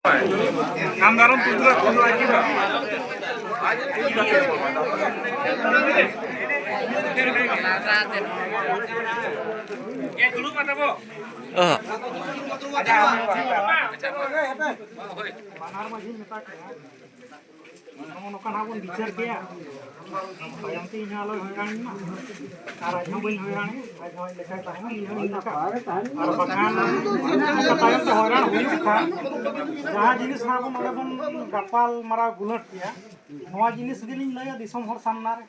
आमदारों तुझं तुझं ऐकी ना ये गुरु मत बो नौका नाबुन बिचार KIA yang tinggal lo orang ini mah cara nyobain orang ini ada lekai tahan ini naka ada bakalan kata yang orang ini kan jahah jenis nabu nore pun gapal mara gulat ya noa jenis gini lah ya disom hor samnar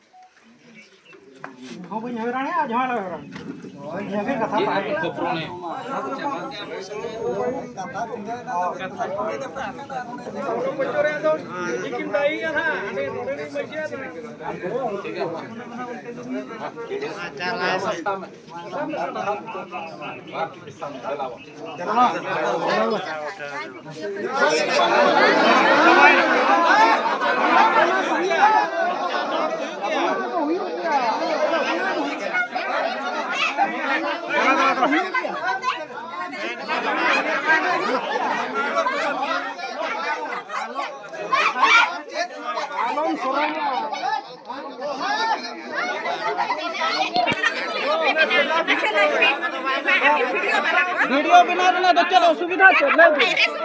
nyobain orang ini aja malah orang ini kan kata tahan bikin bayi kan ha ini video बना रहे ना तो चलो सुविधा चल